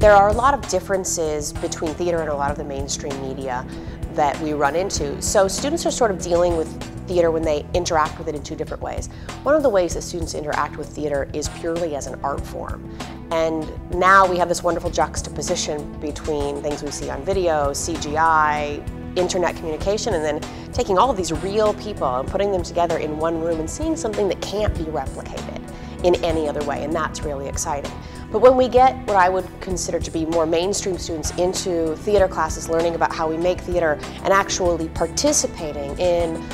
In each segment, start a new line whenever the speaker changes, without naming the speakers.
There are a lot of differences between theater and a lot of the mainstream media that we run into. So students are sort of dealing with theater when they interact with it in two different ways. One of the ways that students interact with theater is purely as an art form. And now we have this wonderful juxtaposition between things we see on video, CGI, internet communication, and then taking all of these real people and putting them together in one room and seeing something that can't be replicated in any other way, and that's really exciting. But when we get what I would consider to be more mainstream students into theater classes, learning about how we make theater and actually participating in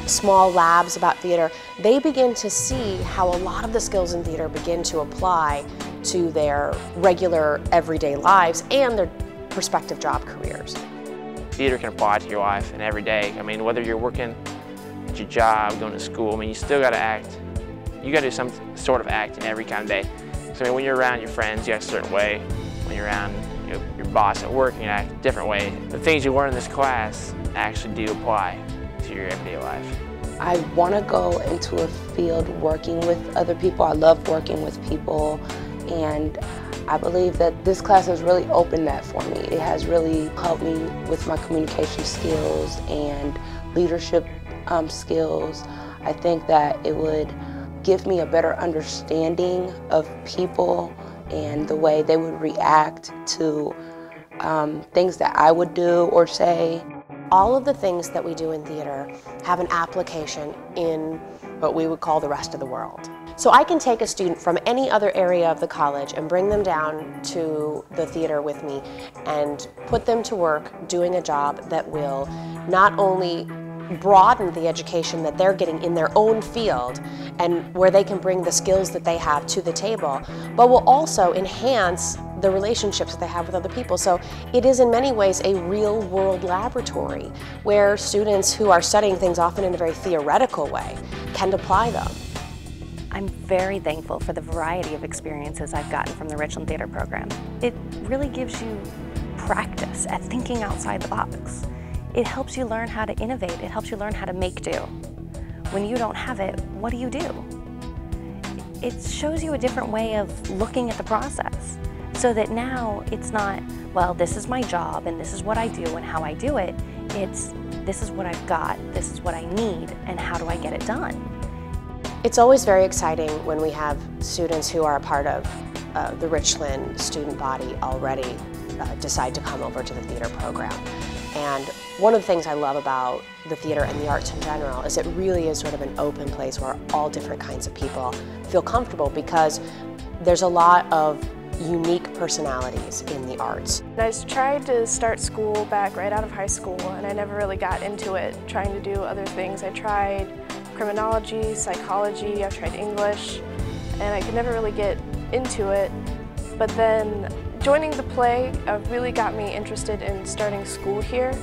small labs about theater, they begin to see how a lot of the skills in theater begin to apply to their regular everyday lives and their prospective job careers.
Theater can apply to your life and every day. I mean, whether you're working at your job, going to school, I mean, you still got to act. You got to do some sort of acting every kind of day. So I mean, when you're around your friends, you act a certain way. When you're around your boss at work, you act a different way. The things you learn in this class actually do apply to your everyday life.
I want to go into a field working with other people. I love working with people, and I believe that this class has really opened that for me. It has really helped me with my communication skills and leadership skills. I think that it would give me a better understanding of people and the way they would react to things that I would do or say.
All of the things that we do in theater have an application in what we would call the rest of the world. So I can take a student from any other area of the college and bring them down to the theater with me and put them to work doing a job that will not only broaden the education that they're getting in their own field and where they can bring the skills that they have to the table, but will also enhance the relationships that they have with other people. So it is in many ways a real world laboratory where students who are studying things often in a very theoretical way can apply them.
I'm very thankful for the variety of experiences I've gotten from the Richland Theater program. It really gives you practice at thinking outside the box. It helps you learn how to innovate. It helps you learn how to make do. When you don't have it, what do? It shows you a different way of looking at the process so that now it's not, well, this is my job and this is what I do and how I do it. It's, this is what I've got, this is what I need, and how do I get it done?
It's always very exciting when we have students who are a part of the Richland student body already decide to come over to the theater program. And one of the things I love about the theater and the arts in general is it really is sort of an open place where all different kinds of people feel comfortable because there's a lot of unique personalities in the arts.
I tried to start school back right out of high school and I never really got into it, trying to do other things. I tried criminology, psychology, I tried English, and I could never really get into it. But then joining the play really got me interested in starting school here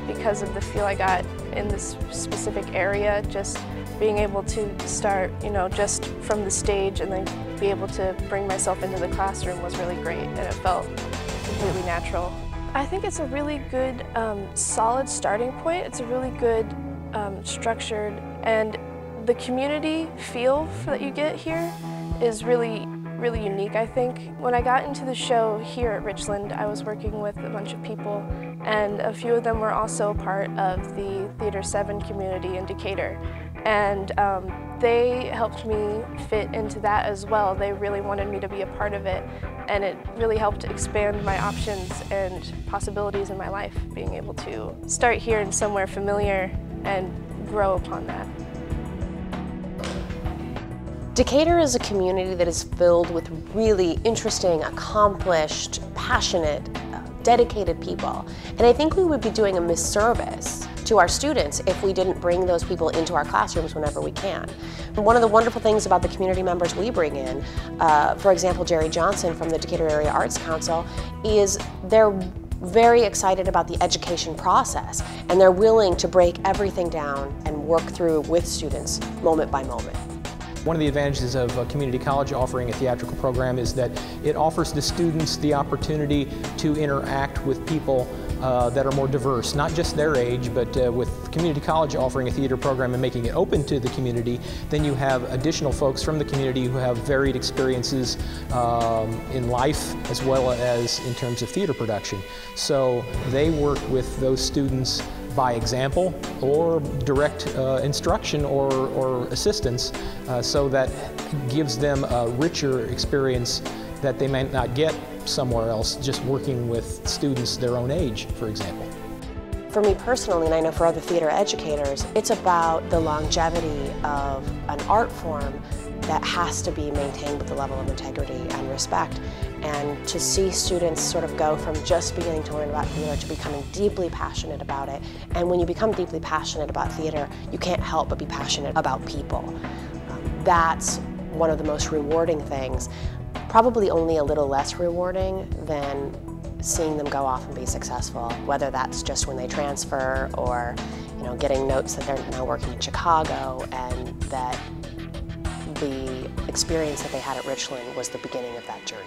because of the feel I got in this specific area. Just being able to start, just from the stage and then be able to bring myself into the classroom was really great, and it felt completely natural. I think it's a really good, solid starting point. It's a really good, structured, and the community feel that you get here is really unique, I think. When I got into the show here at Richland, I was working with a bunch of people, and a few of them were also part of the Theater 7 community in Decatur. And they helped me fit into that as well. They really wanted me to be a part of it, and it really helped expand my options and possibilities in my life, being able to start here in somewhere familiar and grow upon that.
Decatur is a community that is filled with really interesting, accomplished, passionate, dedicated people. And I think we would be doing a misservice to our students if we didn't bring those people into our classrooms whenever we can. And one of the wonderful things about the community members we bring in, for example, Jerry Johnson from the Decatur Area Arts Council, is they're very excited about the education process, and they're willing to break everything down and work through with students moment by moment.
One of the advantages of a community college offering a theatrical program is that it offers the students the opportunity to interact with people that are more diverse, not just their age, but with community college offering a theater program and making it open to the community, then you have additional folks from the community who have varied experiences in life as well as in terms of theater production. So they work with those students by example or direct instruction or assistance, so that gives them a richer experience that they might not get somewhere else, just working with students their own age, for example.
For me personally, and I know for other theater educators, it's about the longevity of an art form that has to be maintained with a level of integrity and respect. And to see students sort of go from just beginning to learn about theater to becoming deeply passionate about it. And when you become deeply passionate about theater, you can't help but be passionate about people. That's one of the most rewarding things. Probably only a little less rewarding than seeing them go off and be successful, whether that's just when they transfer or, you know, getting notes that they're now working in Chicago and that the experience that they had at Richland was the beginning of that journey.